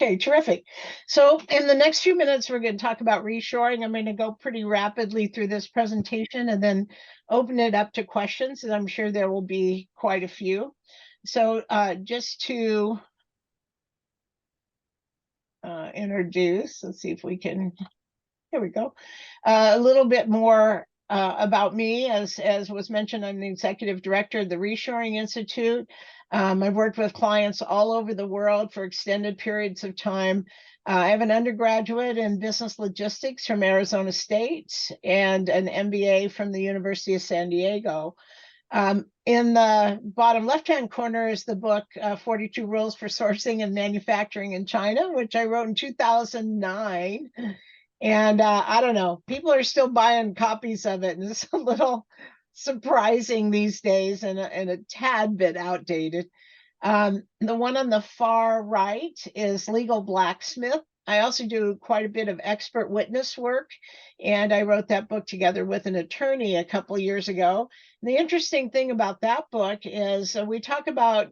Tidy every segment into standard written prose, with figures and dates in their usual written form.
Okay, terrific. So in the next few minutes, we're going to talk about reshoring. I'm going to go pretty rapidly through this presentation and then open it up to questions, and I'm sure there will be quite a few. So just to introduce, let's see if we can, here we go, a little bit more about me. As was mentioned, I'm the executive director of the Reshoring Institute. I've worked with clients all over the world for extended periods of time. I have an undergraduate in business logistics from Arizona State and an MBA from the University of San Diego. In the bottom left-hand corner is the book, 42 Rules for Sourcing and Manufacturing in China, which I wrote in 2009. And I don't know, people are still buying copies of it, and it's a little surprising these days and a tad bit outdated. The one on the far right is Legal Blacksmith. I also do quite a bit of expert witness work, and I wrote that book together with an attorney a couple of years ago. The interesting thing about that book is we talk about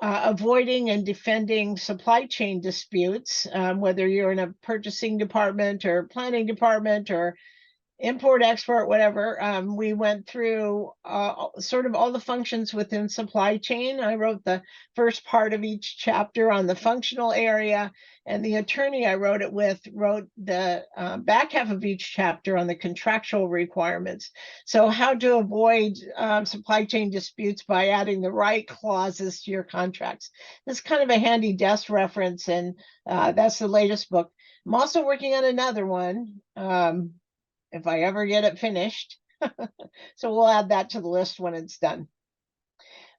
avoiding and defending supply chain disputes, whether you're in a purchasing department or planning department or import, export, whatever. We went through sort of all the functions within supply chain. I wrote the first part of each chapter on the functional area, and the attorney I wrote it with wrote the back half of each chapter on the contractual requirements. So how to avoid supply chain disputes by adding the right clauses to your contracts. It's kind of a handy desk reference, and that's the latest book. I'm also working on another one. If I ever get it finished. So we'll add that to the list when it's done.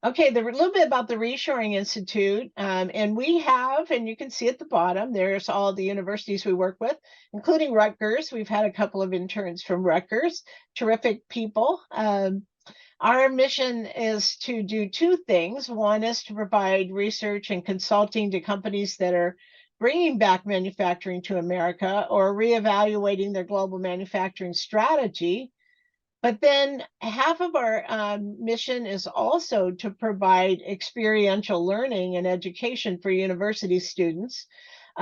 Okay, a little bit about the Reshoring Institute. And we have, and you can see at the bottom, there's all the universities we work with, including Rutgers. We've had a couple of interns from Rutgers, terrific people. Our mission is to do two things. One is to provide research and consulting to companies that are bringing back manufacturing to America or reevaluating their global manufacturing strategy. But then half of our mission is also to provide experiential learning and education for university students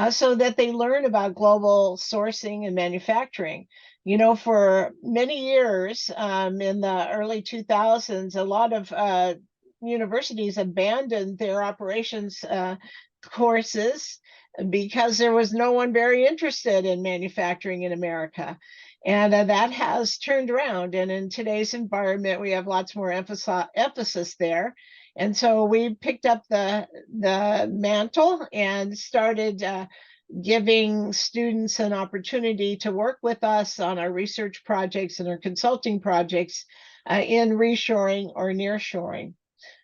so that they learn about global sourcing and manufacturing. You know, for many years in the early 2000s, a lot of universities abandoned their operations courses because there was no one very interested in manufacturing in America. And that has turned around. And in today's environment, we have lots more emphasis there. And so we picked up the mantle and started giving students an opportunity to work with us on our research projects and our consulting projects in reshoring or nearshoring.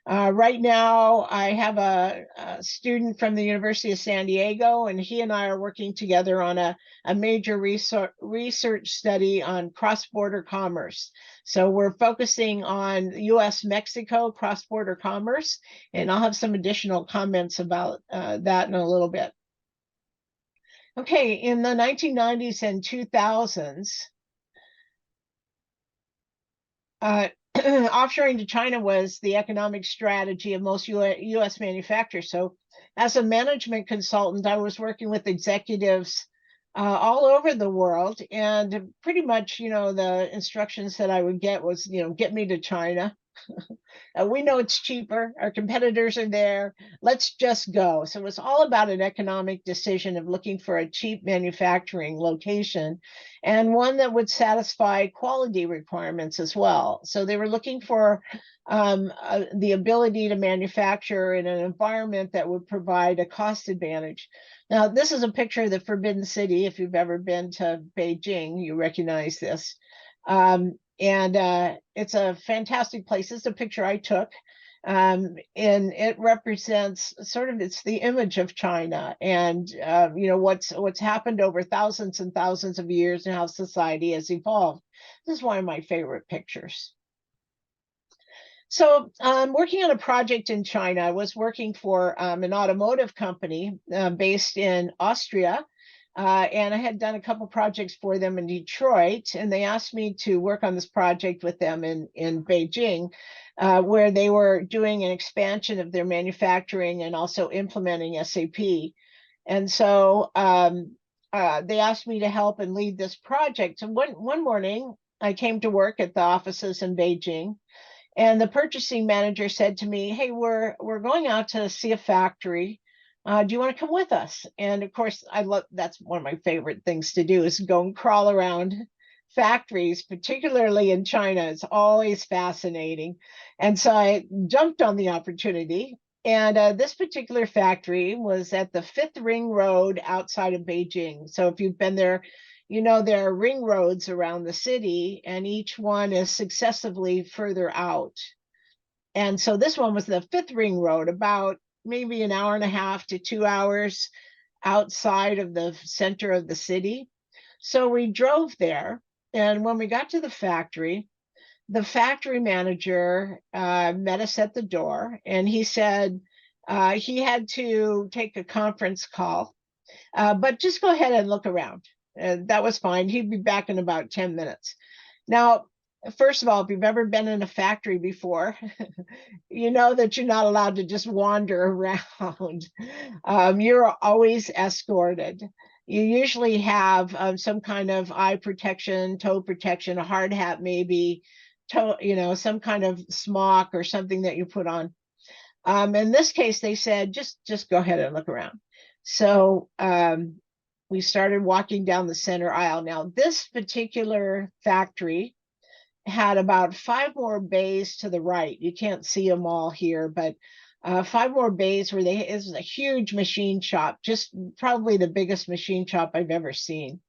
Right now, I have a student from the University of San Diego, and he and I are working together on a major research study on cross-border commerce. So we're focusing on U.S.-Mexico cross-border commerce, and I'll have some additional comments about that in a little bit. Okay, in the 1990s and 2000s, offshoring to China was the economic strategy of most U.S. manufacturers. So as a management consultant, I was working with executives all over the world. And pretty much, you know, the instructions that I would get was, you know, get me to China. We know it's cheaper. Our competitors are there. Let's just go. So it was all about an economic decision of looking for a cheap manufacturing location and one that would satisfy quality requirements as well. So they were looking for the ability to manufacture in an environment that would provide a cost advantage. Now, this is a picture of the Forbidden City. If you've ever been to Beijing, you recognize this. And it's a fantastic place. It's a picture I took, and it represents sort of, it's the image of China and you know, what's happened over thousands and thousands of years and how society has evolved. This is one of my favorite pictures. So I'm working on a project in China. I was working for an automotive company based in Austria. And I had done a couple projects for them in Detroit, and they asked me to work on this project with them in Beijing, where they were doing an expansion of their manufacturing and also implementing SAP. And so they asked me to help and lead this project. So one morning, I came to work at the offices in Beijing, and the purchasing manager said to me, "Hey, we're going out to see a factory. Do you want to come with us?" And of course, I love that's one of my favorite things to do is go and crawl around factories, particularly in China. It's always fascinating. And so I jumped on the opportunity. And this particular factory was at the Fifth Ring Road outside of Beijing. So if you've been there, you know there are ring roads around the city, and each one is successively further out. And so this one was the Fifth Ring Road, about maybe an hour and a half to 2 hours outside of the center of the city. So we drove there, and when we got to the factory manager met us at the door, and he said he had to take a conference call, but just go ahead and look around. That was fine. He'd be back in about 10 minutes. Now, first of all, if you've ever been in a factory before, you know that you're not allowed to just wander around. You're always escorted. You usually have some kind of eye protection, toe protection, a hard hat, maybe, toe, some kind of smock or something that you put on. In this case, they said, just go ahead and look around. So we started walking down the center aisle. Now, this particular factory had about 5 more bays to the right. You can't see them all here, but 5 more bays where is a huge machine shop, just probably the biggest machine shop I've ever seen.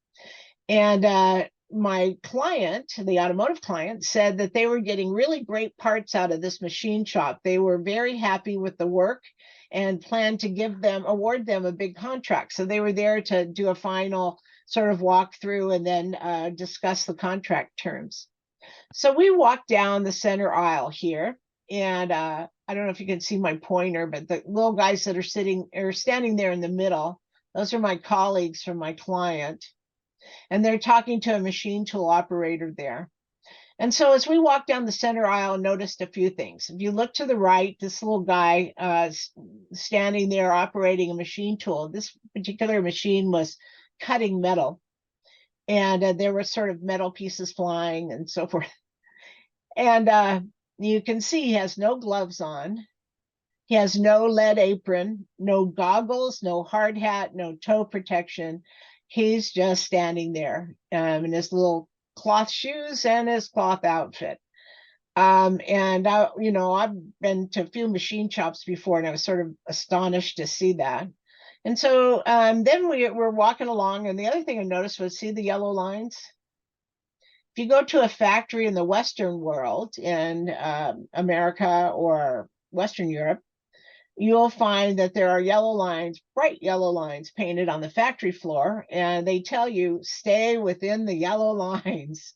And my client, the automotive client, said that they were getting really great parts out of this machine shop. They were very happy with the work and planned to award them a big contract. So they were there to do a final sort of walkthrough and then discuss the contract terms. So we walked down the center aisle here, and I don't know if you can see my pointer, but the little guys that are standing there in the middle, those are my colleagues from my client, and they're talking to a machine tool operator there. And so as we walked down the center aisle, I noticed a few things. If you look to the right, this little guy standing there operating a machine tool. This particular machine was cutting metal, and there were sort of metal pieces flying and so forth. And you can see he has no gloves on. He has no lead apron, no goggles, no hard hat, no toe protection. He's just standing there in his little cloth shoes and his cloth outfit. And I've been to a few machine shops before, and I was sort of astonished to see that. And so then we were walking along, and the other thing I noticed was, see the yellow lines? If you go to a factory in the Western world, in America or Western Europe, you'll find that there are yellow lines, bright yellow lines painted on the factory floor, and they tell you stay within the yellow lines.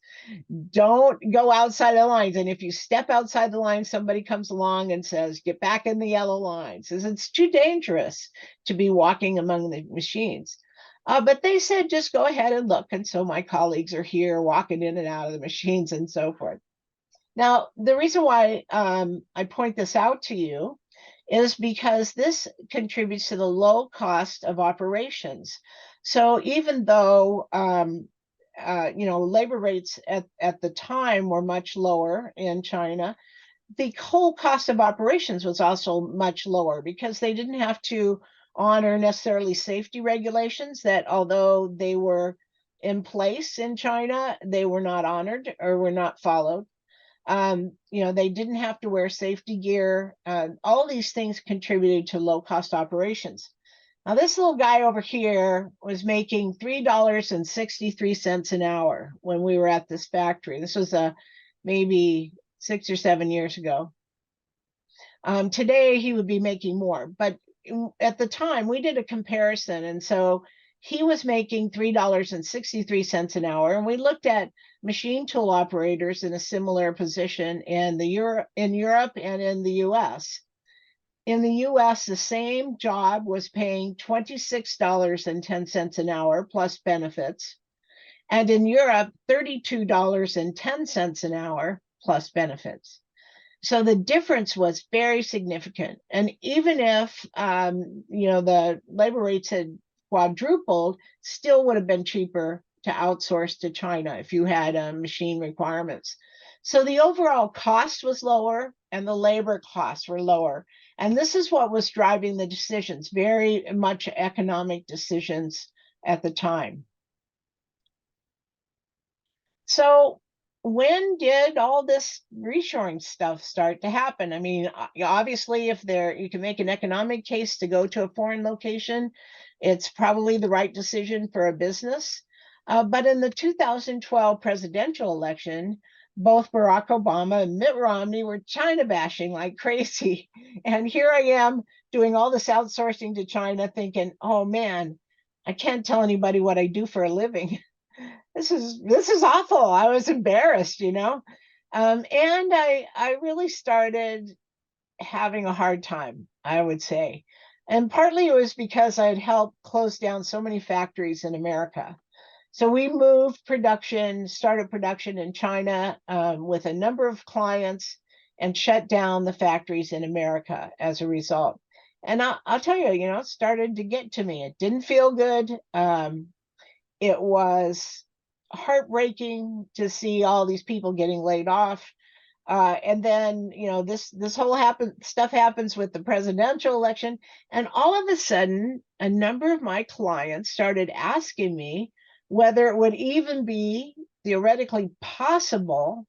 Don't go outside the lines. And if you step outside the lines, somebody comes along and says, get back in the yellow lines, because it's too dangerous to be walking among the machines. But they said, just go ahead and look. And so my colleagues are here walking in and out of the machines and so forth. Now, the reason why I point this out to you is because this contributes to the low cost of operations. So even though labor rates at the time were much lower in China, the whole cost of operations was also much lower because they didn't have to honor necessarily safety regulations that, although they were in place in China, they were not honored or were not followed. They didn't have to wear safety gear. All these things contributed to low cost operations. Now, this little guy over here was making $3.63 an hour when we were at this factory. This was maybe 6 or 7 years ago. Today, he would be making more. But at the time, we did a comparison. And so he was making $3.63 an hour. And we looked at machine tool operators in a similar position in Europe and in the US. In the US, the same job was paying $26.10 an hour plus benefits. And in Europe, $32.10 an hour plus benefits. So the difference was very significant. And even if, the labor rates had quadrupled, still would have been cheaper to outsource to China if you had machine requirements. So the overall cost was lower and the labor costs were lower. And this is what was driving the decisions, very much economic decisions at the time. So when did all this reshoring stuff start to happen? I mean, obviously, if you can make an economic case to go to a foreign location, it's probably the right decision for a business. But in the 2012 presidential election, both Barack Obama and Mitt Romney were China bashing like crazy. And here I am doing all this outsourcing to China thinking, oh man, I can't tell anybody what I do for a living. This is awful. I was embarrassed, and I really started having a hard time, I would say, and partly it was because I had helped close down so many factories in America. So we started production in China with a number of clients, and shut down the factories in America as a result. And I'll tell you, it started to get to me. It didn't feel good. It was heartbreaking to see all these people getting laid off. And then, this whole stuff happens with the presidential election. And all of a sudden, a number of my clients started asking me whether it would even be theoretically possible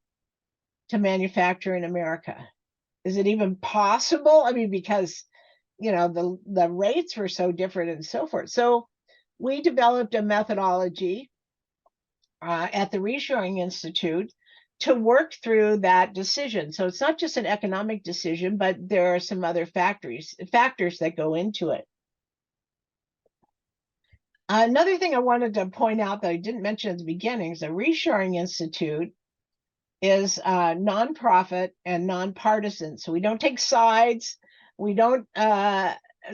to manufacture in America. Is it even possible? I mean, because, the rates were so different and so forth. So we developed a methodology at the Reshoring Institute to work through that decision. So it's not just an economic decision, but there are some other factors that go into it. Another thing I wanted to point out that I didn't mention at the beginning is the Reshoring Institute is nonprofit and nonpartisan. So we don't take sides. We don't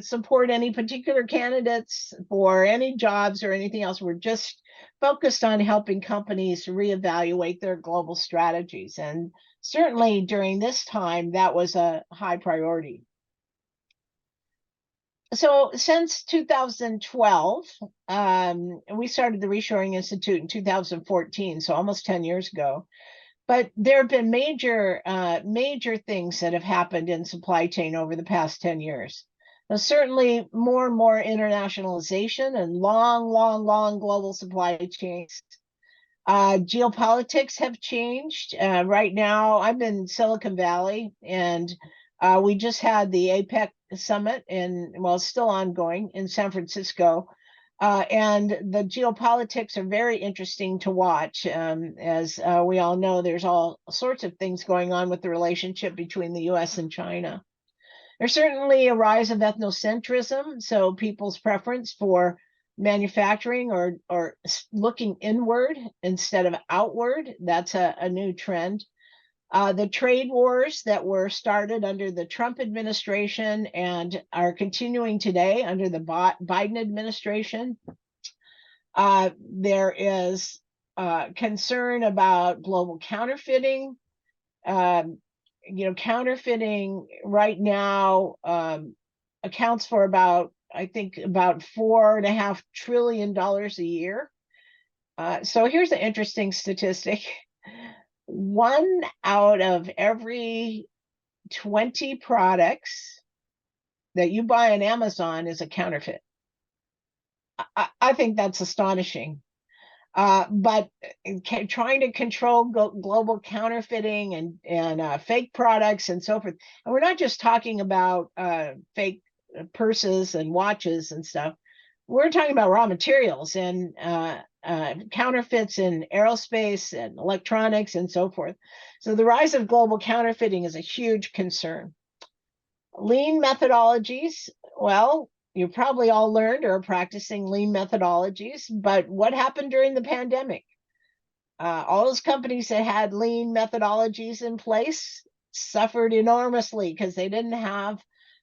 support any particular candidates for any jobs or anything else. We're just focused on helping companies reevaluate their global strategies. And certainly during this time, that was a high priority. So since 2012, we started the Reshoring Institute in 2014, so almost 10 years ago. But there have been major things that have happened in supply chain over the past 10 years. Now, certainly more and more internationalization and long global supply chains. Geopolitics have changed. Right now, I'm in Silicon Valley, and we just had the APEC summit still ongoing in San Francisco. And the geopolitics are very interesting to watch. As we all know, there's all sorts of things going on with the relationship between the US and China. There's certainly a rise of ethnocentrism, so people's preference for manufacturing or looking inward instead of outward. That's a new trend. The trade wars that were started under the Trump administration and are continuing today under the Biden administration. There is concern about global counterfeiting. Counterfeiting right now accounts for about $4.5 trillion a year. So here's an interesting statistic. 1 out of every 20 products that you buy on Amazon is a counterfeit. I think that's astonishing. But trying to control global counterfeiting and fake products and so forth. And we're not just talking about fake purses and watches and stuff. We're talking about raw materials and counterfeits in aerospace and electronics and so forth. So the rise of global counterfeiting is a huge concern. Lean methodologies, well, you probably all learned or are practicing lean methodologies, but what happened during the pandemic? All those companies that had lean methodologies in place suffered enormously because they didn't have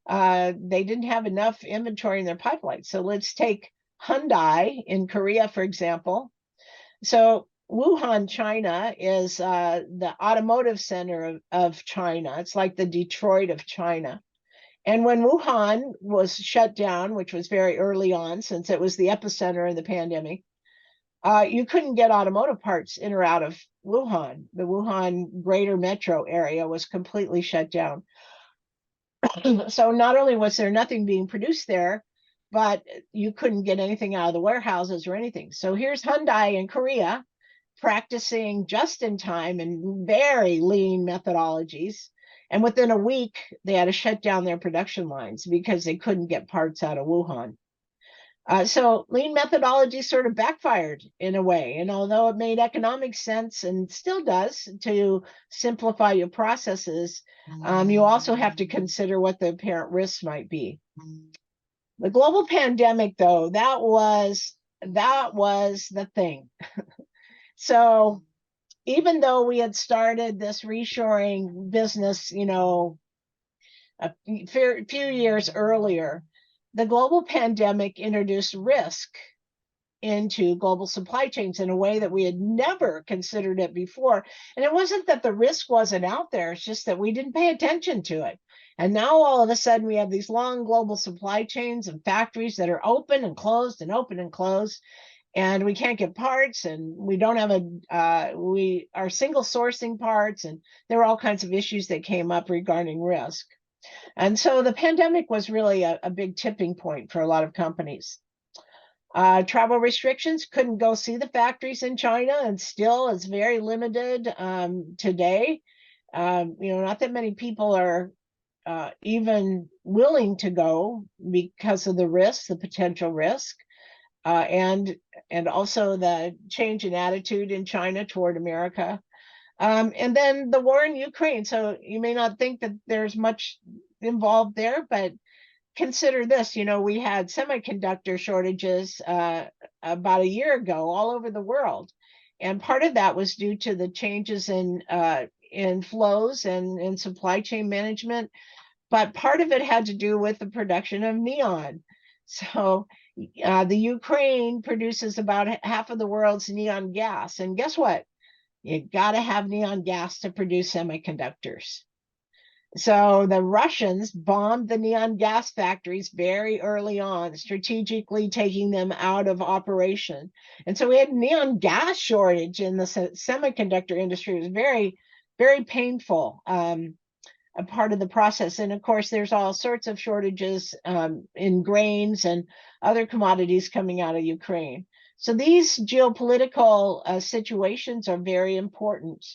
enough inventory in their pipeline. So let's take Hyundai in Korea, for example. So Wuhan, China is the automotive center of China. It's like the Detroit of China. And when Wuhan was shut down, which was very early on, since it was the epicenter of the pandemic, you couldn't get automotive parts in or out of Wuhan. The Wuhan greater metro area was completely shut down. So not only was there nothing being produced there, but you couldn't get anything out of the warehouses or anything. So here's Hyundai in Korea practicing just in time and very lean methodologies. And within a week, they had to shut down their production lines because they couldn't get parts out of Wuhan. So lean methodology sort of backfired in a way. And although it made economic sense and still does to simplify your processes, you also have to consider what the apparent risks might be. The global pandemic, though, that was the thing. So even though we had started this reshoring business, a few years earlier, the global pandemic introduced risk into global supply chains in a way that we had never considered it before. And it wasn't that the risk wasn't out there, it's just that we didn't pay attention to it. And now all of a sudden we have these long global supply chains and factories that are open and closed and open and closed. And we can't get parts, and we don't have we are single sourcing parts, and there were all kinds of issues that came up regarding risk. And so the pandemic was really a big tipping point for a lot of companies. Travel restrictions, couldn't go see the factories in China, and still is very limited today. Not that many people are even willing to go because of the risk, the potential risk, and also the change in attitude in China toward America. And then the war in Ukraine. So you may not think that there's much involved there, but consider this, we had semiconductor shortages about a year ago all over the world. And part of that was due to the changes in flows and in supply chain management. But part of it had to do with the production of neon. So the Ukraine produces about half of the world's neon gas. And guess what? You got to have neon gas to produce semiconductors. So the Russians bombed the neon gas factories very early on, strategically taking them out of operation. And so we had neon gas shortage in the semiconductor industry. It was very, very painful, a part of the process. And of course, there's all sorts of shortages in grains and other commodities coming out of Ukraine. So these geopolitical situations are very important.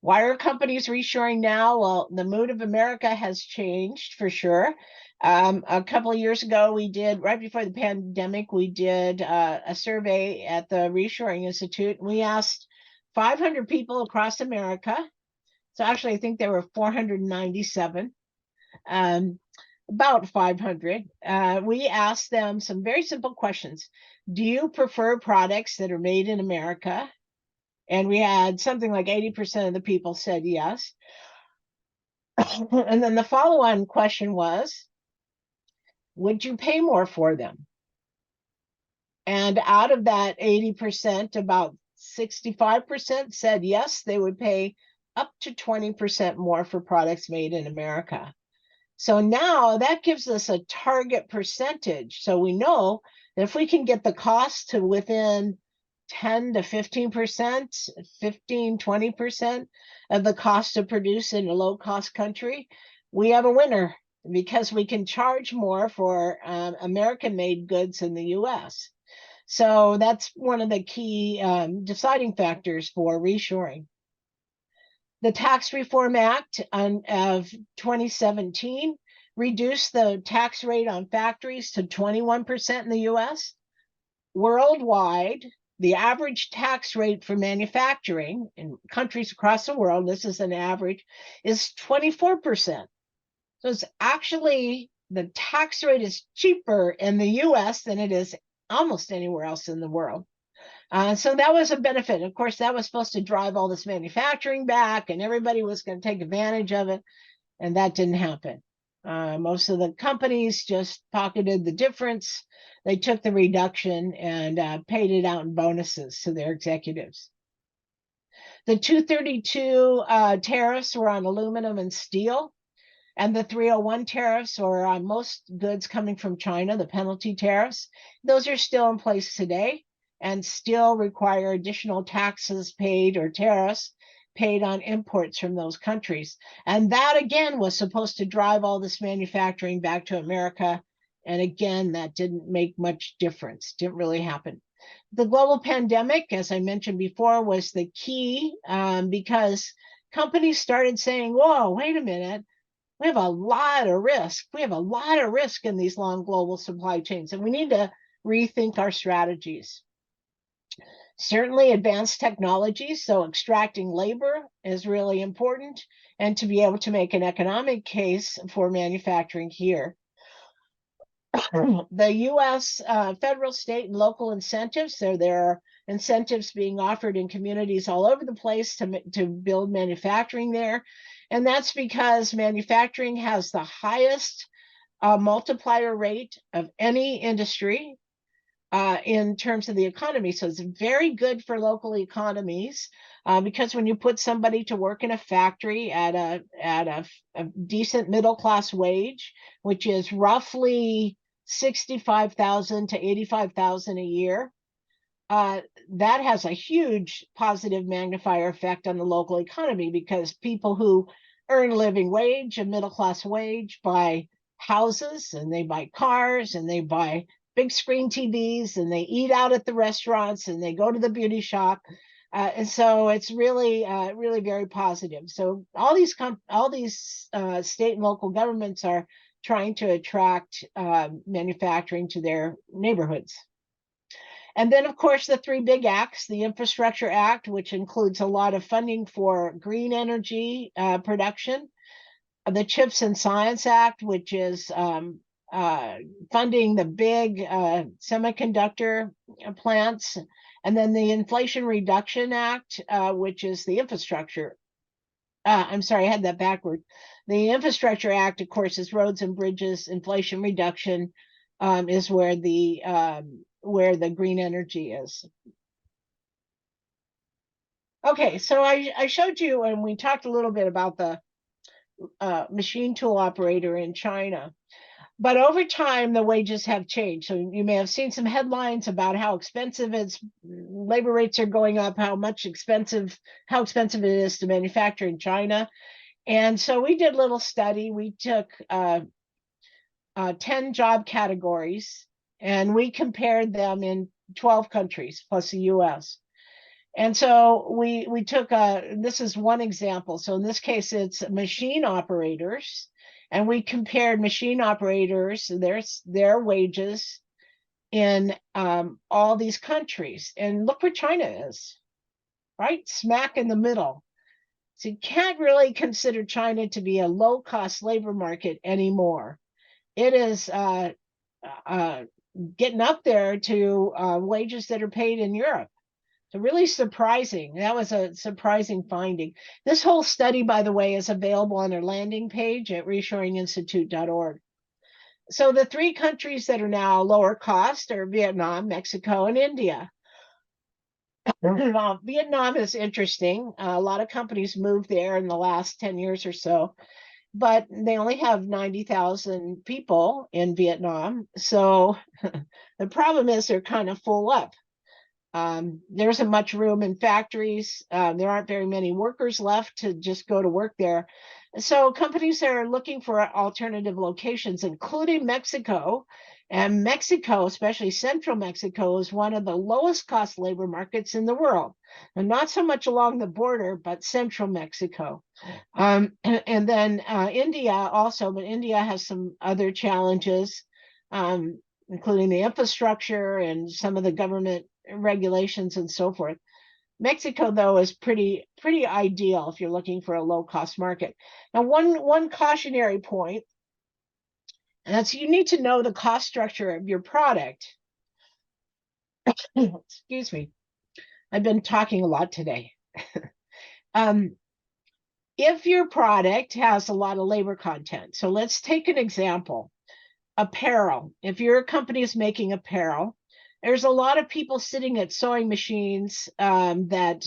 Why are companies reshoring now? Well, the mood of America has changed for sure. A couple of years ago, right before the pandemic, we did a survey at the Reshoring Institute. We asked 500 people across America. So actually, I think there were 497, about 500. We asked them some very simple questions. Do you prefer products that are made in America? And we had something like 80% of the people said yes. And then the follow-on question was, would you pay more for them? And out of that 80%, about 65% said yes, they would pay up to 20% more for products made in America. So now that gives us a target percentage. So we know that if we can get the cost to within 10 to 15%, 15, 20% of the cost to produce in a low cost country, we have a winner because we can charge more for American made goods in the US. So that's one of the key deciding factors for reshoring. The Tax Reform Act of 2017 reduced the tax rate on factories to 21% in the US. Worldwide, the average tax rate for manufacturing in countries across the world, this is an average, is 24%. So it's actually, the tax rate is cheaper in the US than it is almost anywhere else in the world. So that was a benefit. Of course, that was supposed to drive all this manufacturing back and everybody was going to take advantage of it. And that didn't happen. Most of the companies just pocketed the difference. They took the reduction and paid it out in bonuses to their executives. The 232 tariffs were on aluminum and steel. And the 301 tariffs, or on most goods coming from China, the penalty tariffs, those are still in place today and still require additional taxes paid or tariffs paid on imports from those countries. And that again was supposed to drive all this manufacturing back to America. And again, that didn't make much difference, didn't really happen. The global pandemic, as I mentioned before, was the key because companies started saying, whoa, wait a minute, we have a lot of risk. We have a lot of risk in these long global supply chains, and we need to rethink our strategies. Certainly advanced technologies, so extracting labor is really important, and to be able to make an economic case for manufacturing here. The U.S. Federal, state, and local incentives, so there are incentives being offered in communities all over the place to build manufacturing there. And that's because manufacturing has the highest multiplier rate of any industry in terms of the economy. So it's very good for local economies because when you put somebody to work in a factory at a decent middle class wage, which is roughly 65,000 to 85,000 a year, that has a huge positive magnifier effect on the local economy because people who earn a living wage, a middle class wage, buy houses and they buy cars and they buy big screen TVs and they eat out at the restaurants and they go to the beauty shop. And so it's really, really very positive. So all these state and local governments are trying to attract manufacturing to their neighborhoods. And then, of course, the three big acts, the Infrastructure Act, which includes a lot of funding for green energy production, the Chips and Science Act, which is funding the big semiconductor plants, and then the Inflation Reduction Act, which is the infrastructure. I'm sorry, I had that backward. The Infrastructure Act, of course, is roads and bridges. Inflation reduction is where the green energy is. Okay, so I showed you, and we talked a little bit about the machine tool operator in China. But over time, the wages have changed. So you may have seen some headlines about how expensive labor rates are going up, how expensive it is to manufacture in China. And so we did a little study. We took 10 job categories and we compared them in 12 countries plus the US. And so we took this is one example. So in this case, it's machine operators. And we compared machine operators, their wages in all these countries. And look where China is, right? Smack in the middle. So you can't really consider China to be a low-cost labor market anymore. It is getting up there to wages that are paid in Europe. So really surprising. That was a surprising finding. This whole study, by the way, is available on their landing page at reshoringinstitute.org. So the three countries that are now lower cost are Vietnam, Mexico, and India. Vietnam is interesting. A lot of companies moved there in the last 10 years or so, but they only have 90,000 people in Vietnam. So the problem is they're kind of full up. There isn't much room in factories. There aren't very many workers left to just go to work there. So companies are looking for alternative locations, including Mexico. And Mexico, especially central Mexico, is one of the lowest cost labor markets in the world. And not so much along the border, but central Mexico. And then India also, but India has some other challenges, including the infrastructure and some of the government regulations and so forth. Mexico, though, is pretty ideal if you're looking for a low-cost market. Now, one cautionary point, and that's you need to know the cost structure of your product. Excuse me. I've been talking a lot today. If your product has a lot of labor content, so let's take an example. Apparel. If your company is making apparel, there's a lot of people sitting at sewing machines that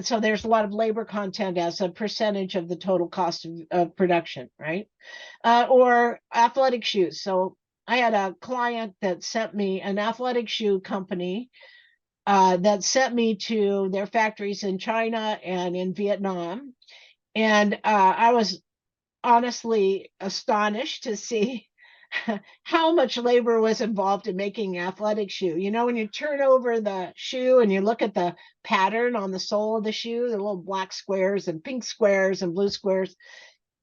so there's a lot of labor content as a percentage of the total cost of production, right? Or athletic shoes. So I had a client that sent me an athletic shoe company that sent me to their factories in China and in Vietnam. And I was honestly astonished to see how much labor was involved in making an athletic shoe. You know, when you turn over the shoe and you look at the pattern on the sole of the shoe, the little black squares and pink squares and blue squares,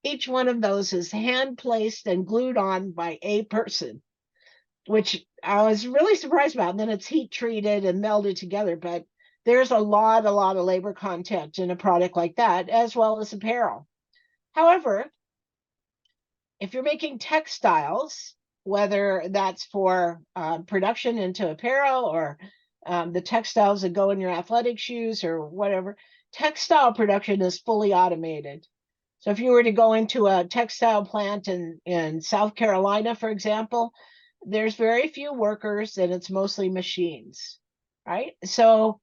each one of those is hand placed and glued on by a person, which I was really surprised about. And then it's heat treated and melded together. But there's a lot of labor content in a product like that, as well as apparel. However, if you're making textiles, whether that's for production into apparel or the textiles that go in your athletic shoes or whatever, textile production is fully automated. So if you were to go into a textile plant in South Carolina, for example, there's very few workers and it's mostly machines, right? So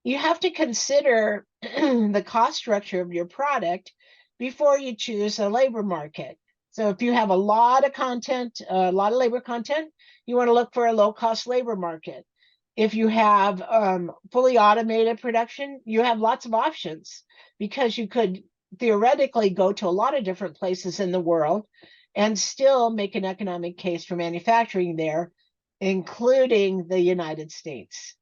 you have to consider the cost structure of your product before you choose a labor market. So if you have a lot of content, a lot of labor content, you want to look for a low-cost labor market. If you have fully automated production, you have lots of options because you could theoretically go to a lot of different places in the world and still make an economic case for manufacturing there, including the United States.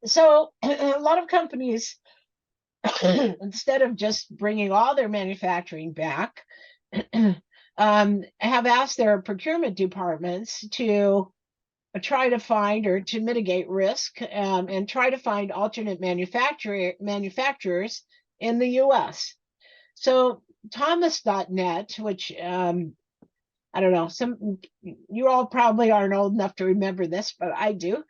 So a lot of companies, instead of just bringing all their manufacturing back, have asked their procurement departments to try to find or to mitigate risk and try to find alternate manufacturers in the US. So Thomas.net, which I don't know, some you all probably aren't old enough to remember this, but I do.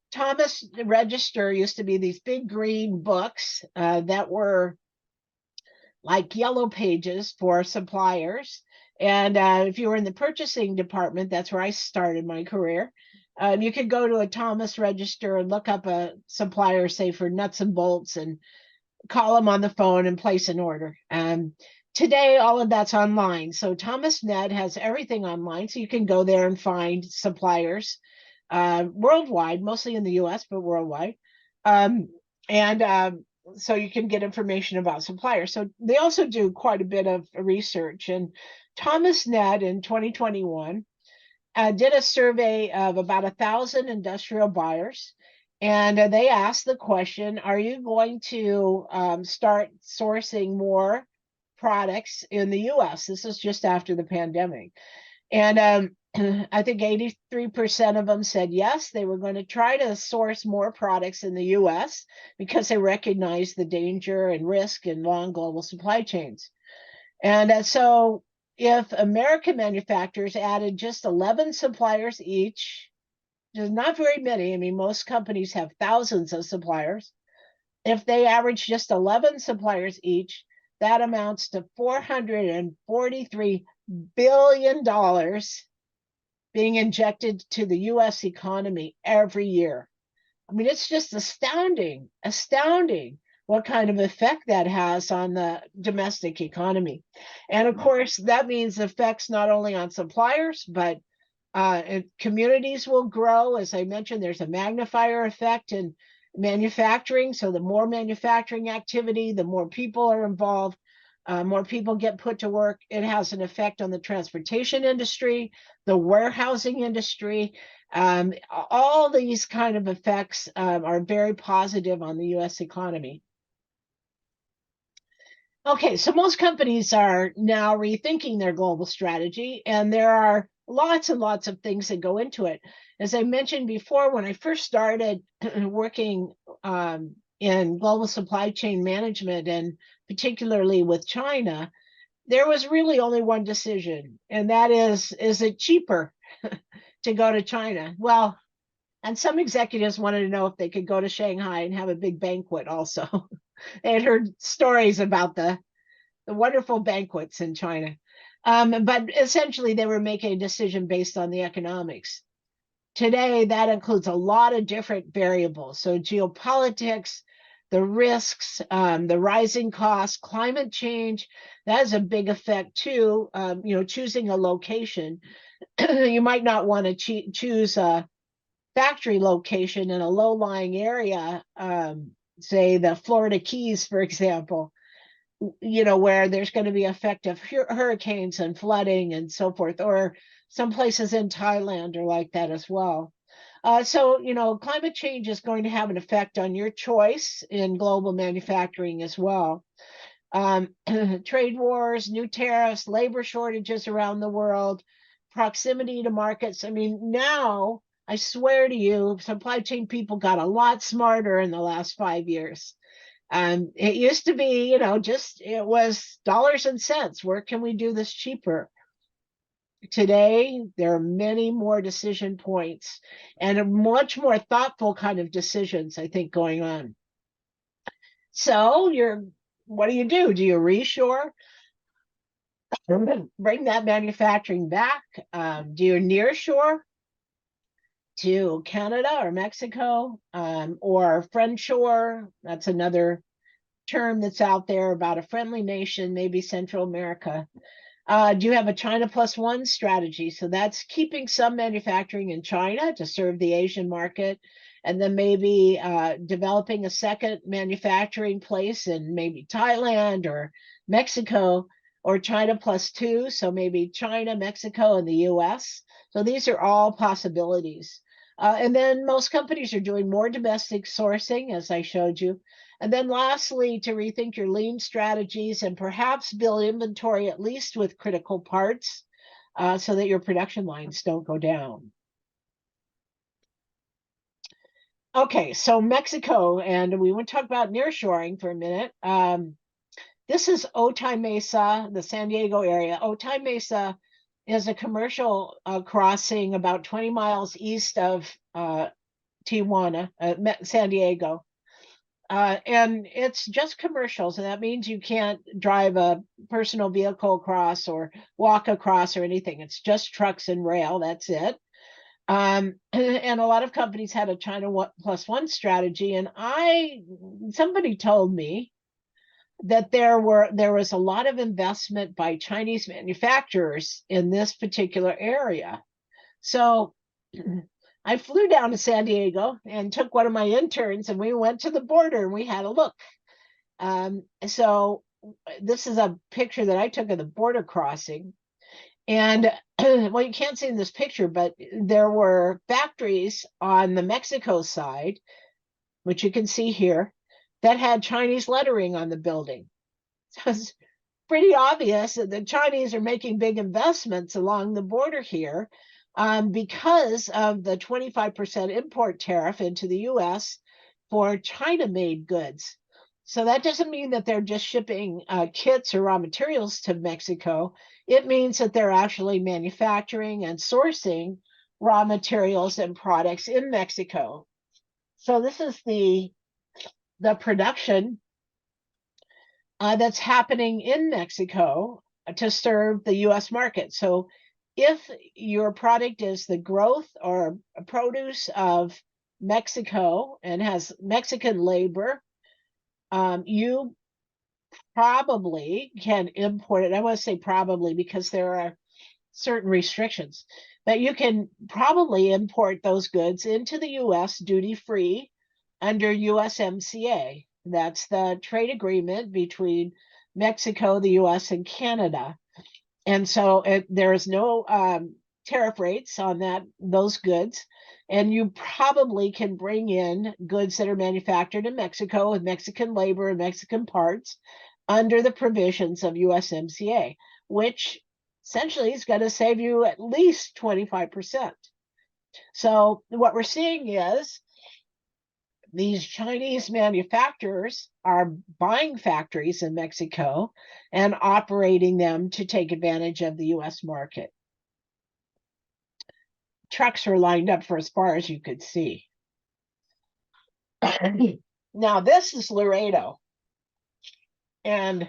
Thomas Register used to be these big green books that were like yellow pages for suppliers. And if you were in the purchasing department, that's where I started my career. You could go to a Thomas Register and look up a supplier, say for nuts and bolts, and call them on the phone and place an order. Today, all of that's online. So ThomasNet has everything online. So you can go there and find suppliers worldwide, mostly in the US, but worldwide. And so you can get information about suppliers. So they also do quite a bit of research. And ThomasNet in 2021 did a survey of about 1,000 industrial buyers. And they asked the question, are you going to start sourcing more products in the US? This is just after the pandemic. And I think 83% of them said yes, they were going to try to source more products in the US because they recognize the danger and risk in long global supply chains. And so if American manufacturers added just 11 suppliers each, there's not very many. I mean, most companies have thousands of suppliers. If they average just 11 suppliers each, that amounts to $443 billion being injected to the US economy every year. I mean, it's just astounding what kind of effect that has on the domestic economy. And of course, that means effects not only on suppliers, but communities will grow. As I mentioned, there's a magnifier effect in manufacturing. So the more manufacturing activity, the more people are involved, more people get put to work. It has an effect on the transportation industry, the warehousing industry. All these kind of effects are very positive on the US economy. Okay, so most companies are now rethinking their global strategy, and there are lots and lots of things that go into it. As I mentioned before, when I first started working in global supply chain management, and particularly with China, there was really only one decision, and that is it cheaper to go to China? Well, and some executives wanted to know if they could go to Shanghai and have a big banquet also. They had heard stories about the wonderful banquets in China. But essentially, they were making a decision based on the economics. Today, that includes a lot of different variables. So geopolitics, the risks, the rising costs, climate change, that has a big effect too. Choosing a location. You might not want to choose a factory location in a low-lying area, say the Florida Keys, for example, where there's going to be effect of hurricanes and flooding and so forth, or some places in Thailand are like that as well. So, climate change is going to have an effect on your choice in global manufacturing as well. Trade wars, new tariffs, labor shortages around the world, proximity to markets. I mean, now I swear to you, supply chain people got a lot smarter in the last 5 years. It used to be, it was dollars and cents. Where can we do this cheaper? Today, there are many more decision points and a much more thoughtful kind of decisions, I think, going on. So what do? Do you reshore? Bring that manufacturing back? Do you nearshore to Canada or Mexico, or friendshore? That's another term that's out there about a friendly nation, maybe Central America. Do you have a China plus one strategy? So that's keeping some manufacturing in China to serve the Asian market, and then maybe developing a second manufacturing place in maybe Thailand or Mexico, or China plus two. So maybe China, Mexico, and the US. So these are all possibilities. And then most companies are doing more domestic sourcing, as I showed you. And then lastly, to rethink your lean strategies and perhaps build inventory, at least with critical parts, so that your production lines don't go down. Okay, so Mexico, and we want to talk about nearshoring for a minute. This is Otay Mesa, the San Diego area. Otay Mesa is a commercial crossing about 20 miles east of Tijuana, San Diego. And it's just commercials, and that means you can't drive a personal vehicle across or walk across or anything. It's just trucks and rail. That's it. And a lot of companies had a China plus one strategy, and somebody told me that there was a lot of investment by Chinese manufacturers in this particular area. So I flew down to San Diego and took one of my interns, and we went to the border and we had a look. So this is a picture that I took of the border crossing. And well, you can't see in this picture, but there were factories on the Mexico side, which you can see here, that had Chinese lettering on the building. So it's pretty obvious that the Chinese are making big investments along the border here, because of the 25% import tariff into the US for China-made goods. So that doesn't mean that they're just shipping kits or raw materials to Mexico. It means that they're actually manufacturing and sourcing raw materials and products in Mexico. So this is the production that's happening in Mexico to serve the US market. So if your product is the growth or produce of Mexico and has Mexican labor, you probably can import it. I want to say probably because there are certain restrictions, but you can probably import those goods into the US duty-free under USMCA. That's the trade agreement between Mexico, the US, and Canada. And so there is no tariff rates on those goods. And you probably can bring in goods that are manufactured in Mexico with Mexican labor and Mexican parts under the provisions of USMCA, which essentially is going to save you at least 25%. So what we're seeing is these Chinese manufacturers are buying factories in Mexico and operating them to take advantage of the US market. Trucks are lined up for as far as you could see. Now, this is Laredo. And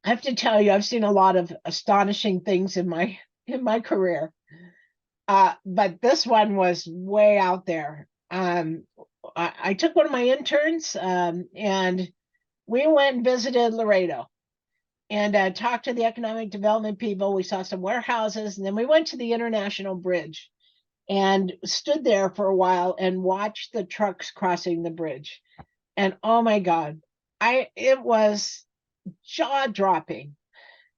I have to tell you, I've seen a lot of astonishing things in my career. But this one was way out there. I took one of my interns, and we went and visited Laredo and talked to the economic development people. We saw some warehouses, and then we went to the International Bridge and stood there for a while and watched the trucks crossing the bridge. And oh my God, it was jaw dropping.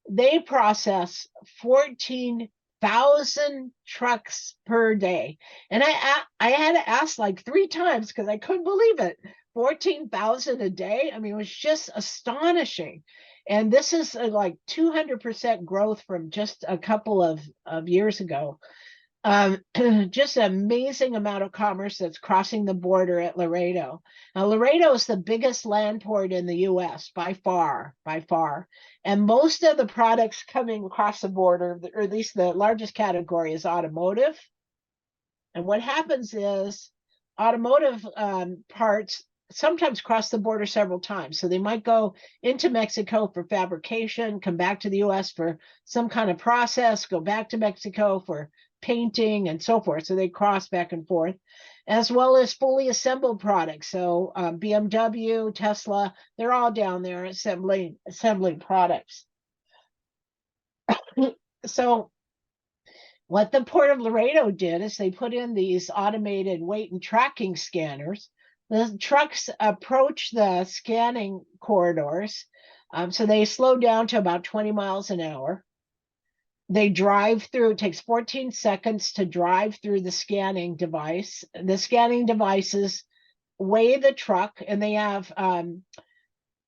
They process 14,000 trucks per day. And I had to ask like 3 times because I couldn't believe it. 14,000 a day. I mean, it was just astonishing. And this is like 200% growth from just a couple of years ago. Just an amazing amount of commerce that's crossing the border at Laredo. Now, Laredo is the biggest land port in the U.S. by far, by far. And most of the products coming across the border, or at least the largest category, is automotive. And what happens is automotive parts sometimes cross the border several times. So they might go into Mexico for fabrication, come back to the US for some kind of process, go back to Mexico for painting and so forth. So they cross back and forth, as well as fully assembled products. So BMW, Tesla, they're all down there assembling products. So what the Port of Laredo did is they put in these automated weight and tracking scanners. The trucks approach the scanning corridors. So they slow down to about 20 miles an hour. They drive through, it takes 14 seconds to drive through the scanning device. The scanning devices weigh the truck, and they have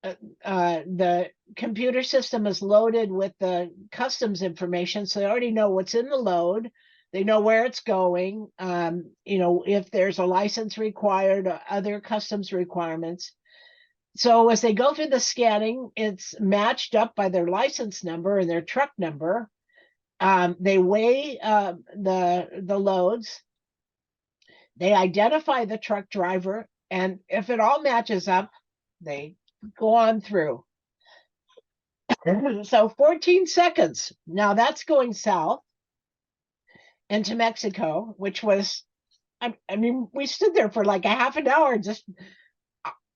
the computer system is loaded with the customs information, so they already know what's in the load. They know where it's going. If there's a license required, or other customs requirements. So as they go through the scanning, it's matched up by their license number and their truck number. They weigh the loads. They identify the truck driver, and if it all matches up, they go on through. So 14 seconds. Now that's going south into Mexico, which was, I mean, we stood there for like a half an hour just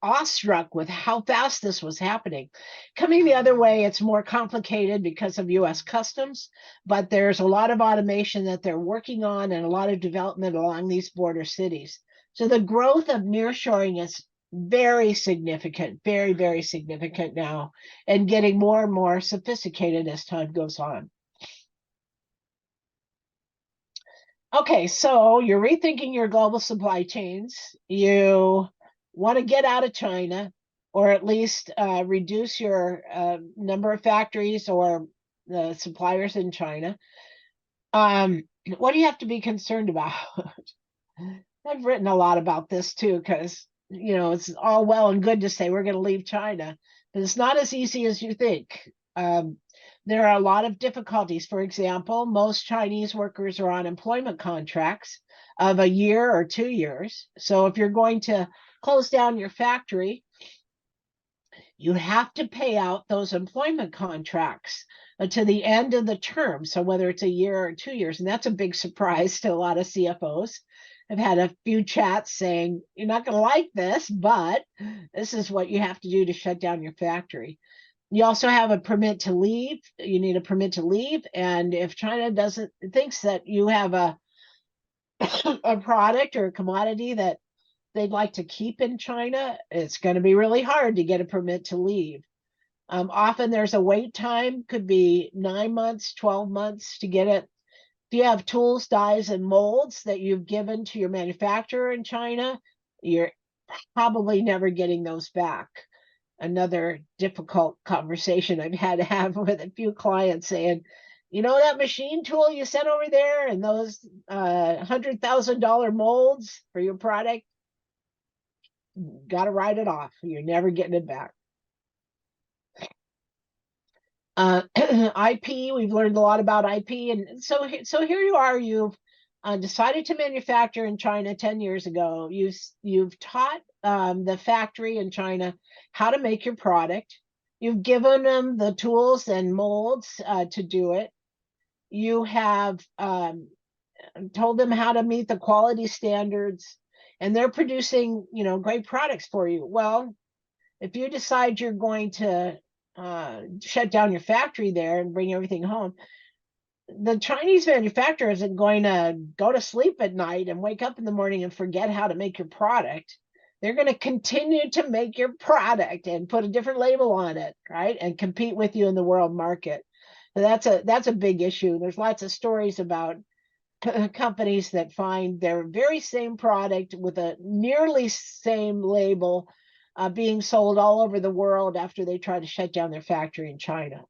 awestruck with how fast this was happening. Coming the other way, it's more complicated because of US Customs, but there's a lot of automation that they're working on and a lot of development along these border cities. So the growth of nearshoring is very significant, very, very significant now, and getting more and more sophisticated as time goes on. Okay, so you're rethinking your global supply chains. You want to get out of China, or at least reduce your number of factories or the suppliers in China. What do you have to be concerned about? I've written a lot about this too, because it's all well and good to say we're going to leave China, but it's not as easy as you think. There are a lot of difficulties. For example, most Chinese workers are on employment contracts of a year or 2 years. So if you're going to close down your factory, you have to pay out those employment contracts to the end of the term. So whether it's a year or 2 years, and that's a big surprise to a lot of CFOs. I've had a few chats saying, you're not going to like this, but this is what you have to do to shut down your factory. You also have a permit to leave. You need a permit to leave. And if China thinks that you have a product or a commodity that they'd like to keep in China, it's going to be really hard to get a permit to leave. Often there's a wait time, could be 9 months, 12 months to get it. If you have tools, dies, and molds that you've given to your manufacturer in China, you're probably never getting those back. Another difficult conversation I've had to have with a few clients saying, that machine tool you sent over there and those $100,000 molds for your product, got to write it off. You're never getting it back. IP, we've learned a lot about IP. And so here you are, you've decided to manufacture in China 10 years ago. You've taught the factory in China how to make your product. You've given them the tools and molds to do it. You have told them how to meet the quality standards, and they're producing, great products for you. Well, if you decide you're going to shut down your factory there and bring everything home, the Chinese manufacturer isn't going to go to sleep at night and wake up in the morning and forget how to make your product. They're going to continue to make your product and put a different label on it, right? And compete with you in the world market. So that's a big issue. There's lots of stories about companies that find their very same product with a nearly same label being sold all over the world after they try to shut down their factory in China.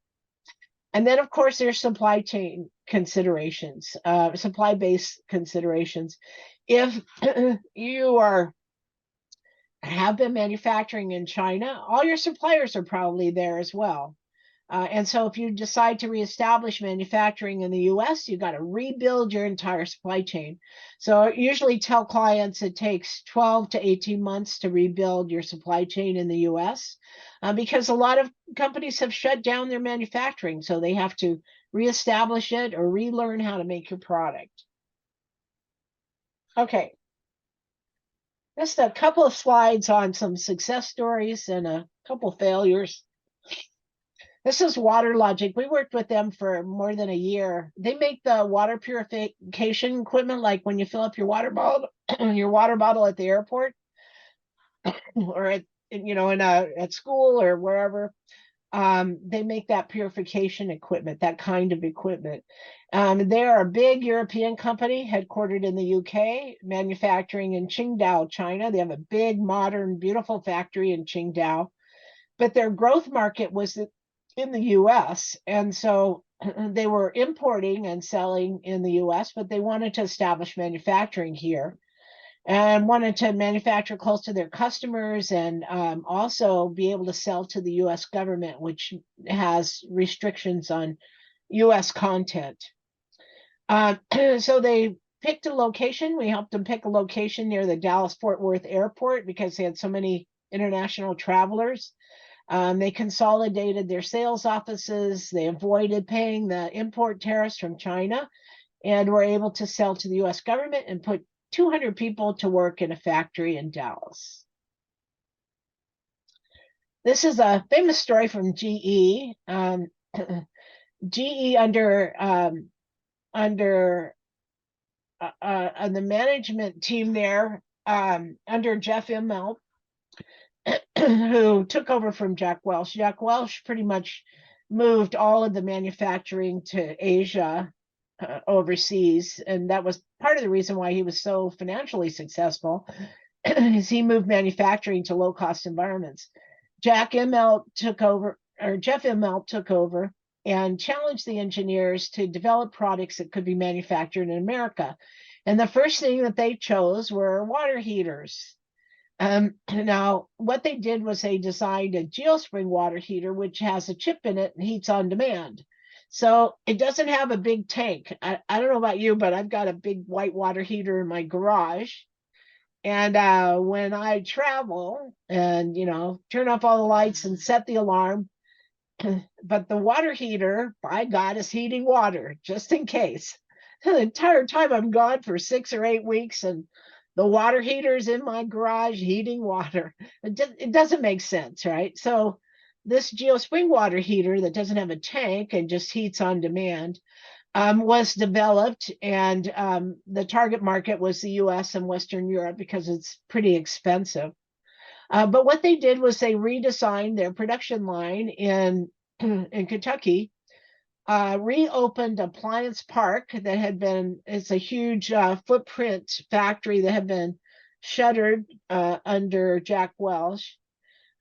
And then, of course, there's supply chain considerations, supply-based considerations. If you have been manufacturing in China, all your suppliers are probably there as well. And so if you decide to reestablish manufacturing in the US, you got to rebuild your entire supply chain. So I usually tell clients it takes 12 to 18 months to rebuild your supply chain in the US because a lot of companies have shut down their manufacturing. So they have to reestablish it or relearn how to make your product. Okay. Just a couple of slides on some success stories and a couple failures. This is Water Logic. We worked with them for more than a year. They make the water purification equipment, like when you fill up your water bottle, at the airport, or at school or wherever. They make that purification equipment, that kind of equipment. They are a big European company headquartered in the UK, manufacturing in Qingdao, China. They have a big, modern, beautiful factory in Qingdao, but their growth market was in the US. And so they were importing and selling in the US, but they wanted to establish manufacturing here and wanted to manufacture close to their customers and also be able to sell to the US government, which has restrictions on US content. So they picked a location. We helped them pick a location near the Dallas-Fort Worth airport because they had so many international travelers. They consolidated their sales offices. They avoided paying the import tariffs from China and were able to sell to the US government and put 200 people to work in a factory in Dallas. This is a famous story from GE. GE under the management team there, under Jeff Immelt, who took over from Jack Welch. Jack Welch pretty much moved all of the manufacturing to Asia, overseas, and that was part of the reason why he was so financially successful, is he moved manufacturing to low-cost environments. Jeff Immelt took over and challenged the engineers to develop products that could be manufactured in America. And the first thing that they chose were water heaters. Now, what they did was they designed a geospring water heater, which has a chip in it and heats on demand. So it doesn't have a big tank. I don't know about you, but I've got a big white water heater in my garage. And when I travel and, turn off all the lights and set the alarm, but the water heater, by God, is heating water just in case. The entire time I'm gone for 6 or 8 weeks and the water heater's in my garage heating water. It doesn't make sense, right? So this geospring water heater that doesn't have a tank and just heats on demand was developed, and the target market was the US and Western Europe because it's pretty expensive. But what they did was they redesigned their production line in Kentucky, reopened Appliance Park that it's a huge footprint factory that had been shuttered under Jack Welch,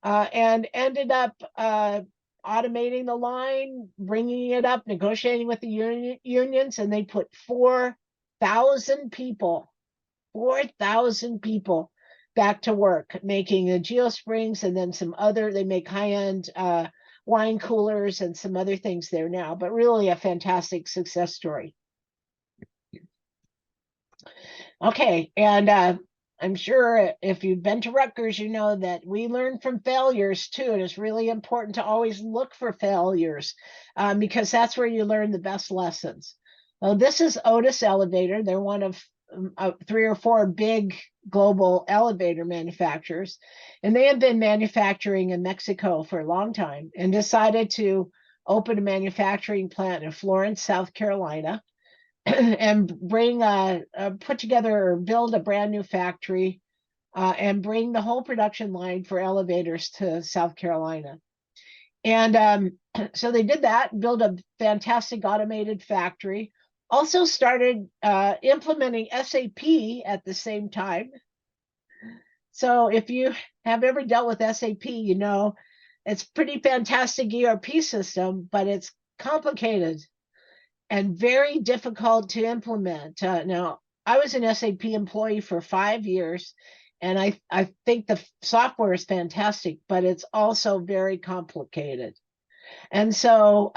and ended up automating the line, bringing it up, negotiating with the unions, and they put 4,000 people back to work making the geosprings, and then they make high-end wine coolers and some other things there now, but really a fantastic success story. Okay, and I'm sure if you've been to Rutgers, you know that we learn from failures too. And it's really important to always look for failures because that's where you learn the best lessons. Oh, this is Otis Elevator. They're one of 3 or 4 big global elevator manufacturers, and they have been manufacturing in Mexico for a long time and decided to open a manufacturing plant in Florence, South Carolina, and bring put together or build a brand new factory and bring the whole production line for elevators to South Carolina. And so they did that, built a fantastic automated factory, also started implementing SAP at the same time. So if you have ever dealt with SAP, you know it's pretty fantastic ERP system, but it's complicated and very difficult to implement. Now, I was an SAP employee for 5 years, and I think the software is fantastic, but it's also very complicated. And so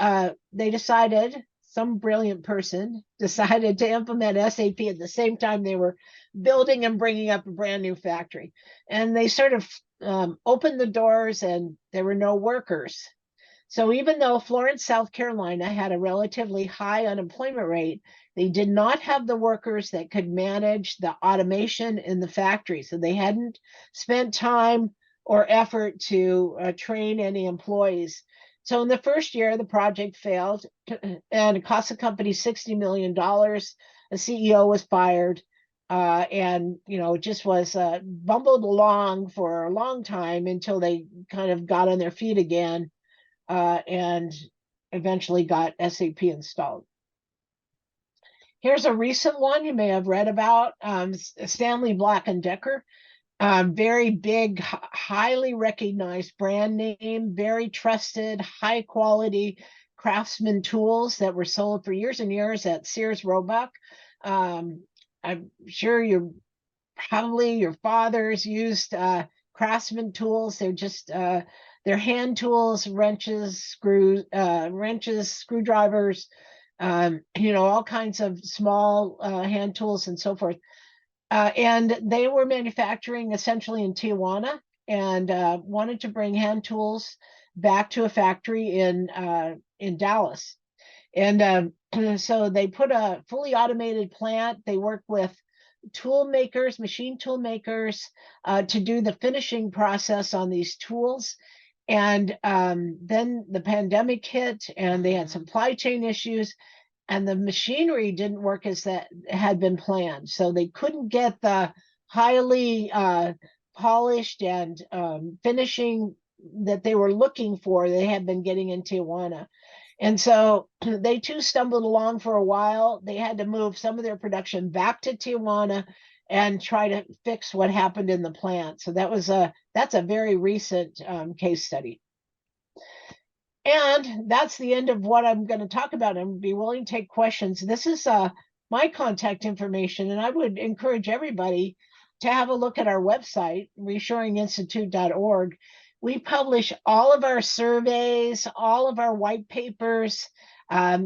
they decided, some brilliant person decided to implement SAP at the same time they were building and bringing up a brand new factory. And they sort of opened the doors and there were no workers. So even though Florence, South Carolina had a relatively high unemployment rate, they did not have the workers that could manage the automation in the factory. So they hadn't spent time or effort to train any employees. So in the first year, the project failed and it cost the company $60 million. The CEO was fired. And it just was bumbled along for a long time until they kind of got on their feet again and eventually got SAP installed. Here's a recent one you may have read about, Stanley Black & Decker. Very big, highly recognized brand name, very trusted, high quality craftsman tools that were sold for years and years at Sears Roebuck. I'm sure your fathers used craftsman tools. They're just they're hand tools, wrenches, screwdrivers, all kinds of small hand tools and so forth. And they were manufacturing essentially in Tijuana and wanted to bring hand tools back to a factory in Dallas. And so they put a fully automated plant. They worked with tool makers, machine tool makers, to do the finishing process on these tools. And then the pandemic hit and they had supply chain issues and the machinery didn't work as that had been planned. So they couldn't get the highly polished and finishing that they were looking for. They had been getting in Tijuana. And so they too stumbled along for a while. They had to move some of their production back to Tijuana and try to fix what happened in the plant. So that's a very recent case study. And that's the end of what I'm going to talk about. I'm be willing to take questions. This is my contact information, and I would encourage everybody to have a look at our website, reshoringinstitute.org. We publish all of our surveys, all of our white papers,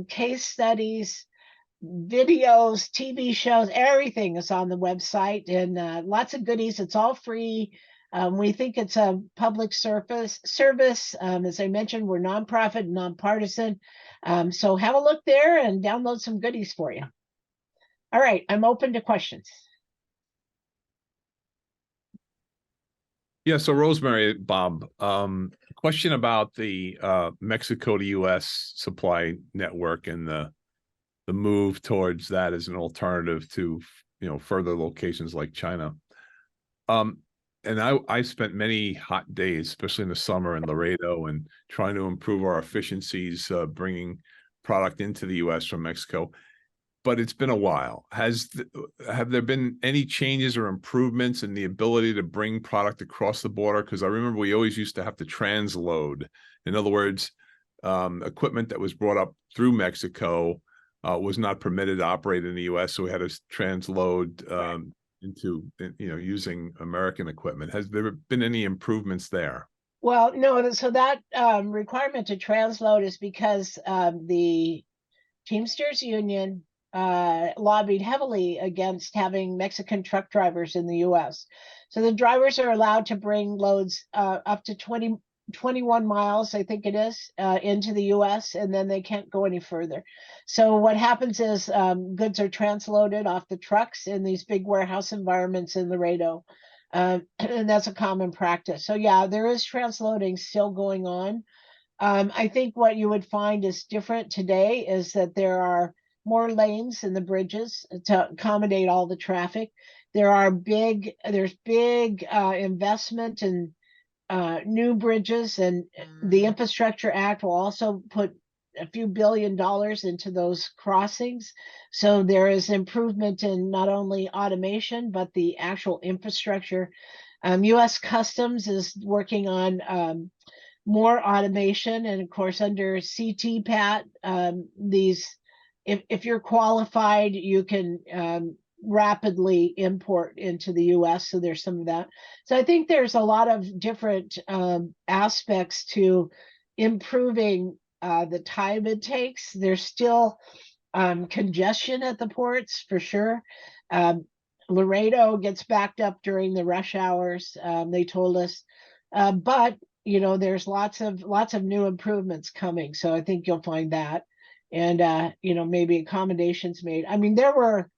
case studies, videos, TV shows, everything is on the website, and lots of goodies. It's all free. We think it's a public service. As I mentioned, we're nonprofit, nonpartisan. So have a look there and download some goodies for you. All right, I'm open to questions. Yeah, so Rosemary, Bob, question about the Mexico to U.S. supply network and the move towards that as an alternative to further locations like China. And I spent many hot days, especially in the summer in Laredo, and trying to improve our efficiencies, bringing product into the U.S. from Mexico. But it's been a while. Have there been any changes or improvements in the ability to bring product across the border? Because I remember we always used to have to transload. In other words, equipment that was brought up through Mexico was not permitted to operate in the U.S., so we had to transload into using American equipment. Has there been any improvements there? Well, no. So that requirement to transload is because the Teamsters Union lobbied heavily against having Mexican truck drivers in the U.S. So the drivers are allowed to bring loads up to 20 21 miles, I think it is, into the US, and then they can't go any further. So what happens is goods are transloaded off the trucks in these big warehouse environments in Laredo. And that's a common practice. So yeah, there is transloading still going on. I think what you would find is different today is that there are more lanes in the bridges to accommodate all the traffic. There's big investment in new bridges, and the Infrastructure Act will also put a few $billions into those crossings. So there is improvement in not only automation, but the actual infrastructure. US Customs is working on more automation, and of course under CTPAT, if you're qualified, you can rapidly import into the US. So there's some of that. So I think there's a lot of different aspects to improving the time it takes. There's still congestion at the ports for sure. Laredo gets backed up during the rush hours, they told us, but there's lots of new improvements coming. So I think you'll find that, and maybe accommodations made. I mean, there were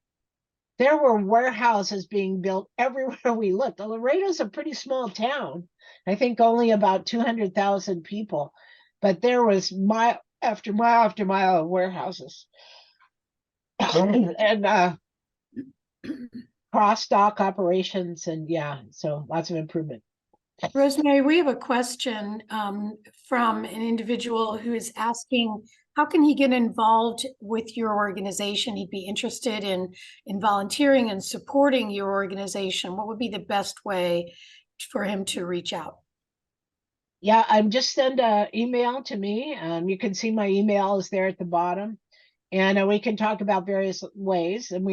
warehouses being built everywhere we looked. Laredo's a pretty small town. I think only about 200,000 people, but there was mile after mile after mile of warehouses. And cross dock operations, and yeah, so lots of improvement. Rosemary, we have a question from an individual who is asking, how can he get involved with your organization? He'd be interested in volunteering and supporting your organization. What would be the best way for him to reach out? Yeah, I'm just send an email to me. You can see my email is there at the bottom, and we can talk about various ways. And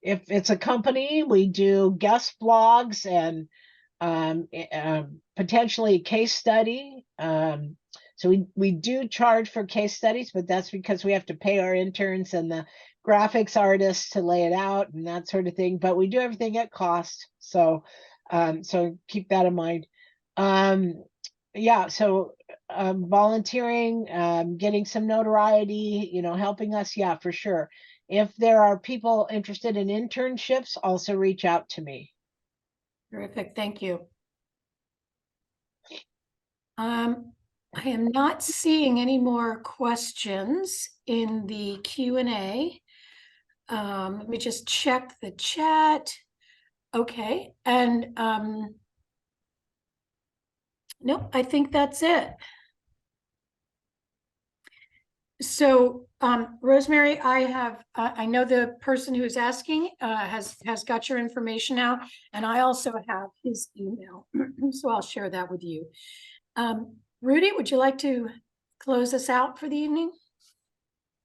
if it's a company, we do guest blogs and potentially case study. So we do charge for case studies, but that's because we have to pay our interns and the graphics artists to lay it out and that sort of thing. But we do everything at cost. So keep that in mind. Yeah, so volunteering, getting some notoriety, helping us, yeah, for sure. If there are people interested in internships, also reach out to me. Terrific, thank you. I am not seeing any more questions in the Q&A. Let me just check the chat. Okay, and nope, I think that's it. So, Rosemary, I know the person who's asking has got your information now, and I also have his email, so I'll share that with you. Rudy, would you like to close us out for the evening?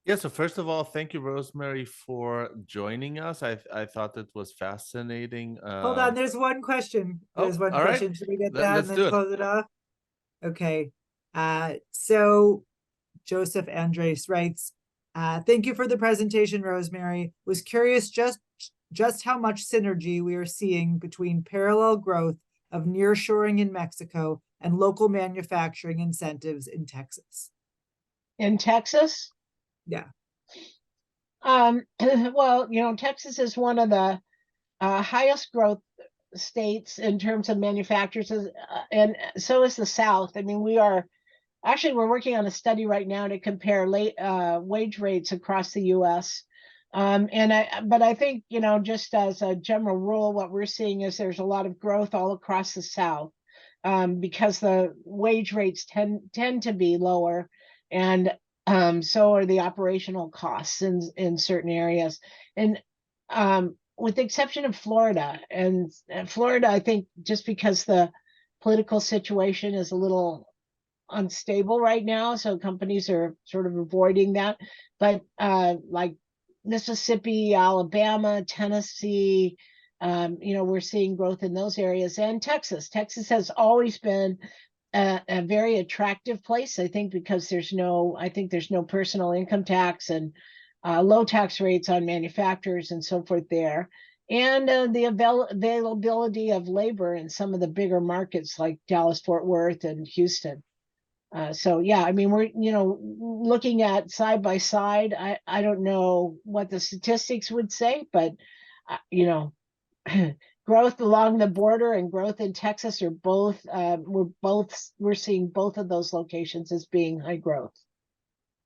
Yeah, so first of all, thank you, Rosemary, for joining us. I thought that was fascinating. Hold on, there's one question. There's one all right. question. Should we get that Let's and do then it. close it off? Okay. So Joseph Andres writes, thank you for the presentation, Rosemary. Was curious just how much synergy we are seeing between parallel growth of nearshoring in Mexico and local manufacturing incentives in Texas. In Texas? Yeah. Well, Texas is one of the highest growth states in terms of manufacturers, and so is the South. I mean, we're working on a study right now to compare wage rates across the U.S. But I think, just as a general rule, what we're seeing is there's a lot of growth all across the South, because the wage rates tend to be lower, and so are the operational costs in certain areas. And with the exception of Florida, and Florida, I think just because the political situation is a little unstable right now, so companies are sort of avoiding that. But like Mississippi, Alabama, Tennessee, we're seeing growth in those areas. And Texas has always been a very attractive place, I think, because there's no personal income tax and low tax rates on manufacturers and so forth there. and the availability of labor in some of the bigger markets like Dallas, Fort Worth, and Houston. So yeah, I mean, we're, looking at side by side. I don't know what the statistics would say, but growth along the border and growth in Texas are both we're seeing both of those locations as being high growth.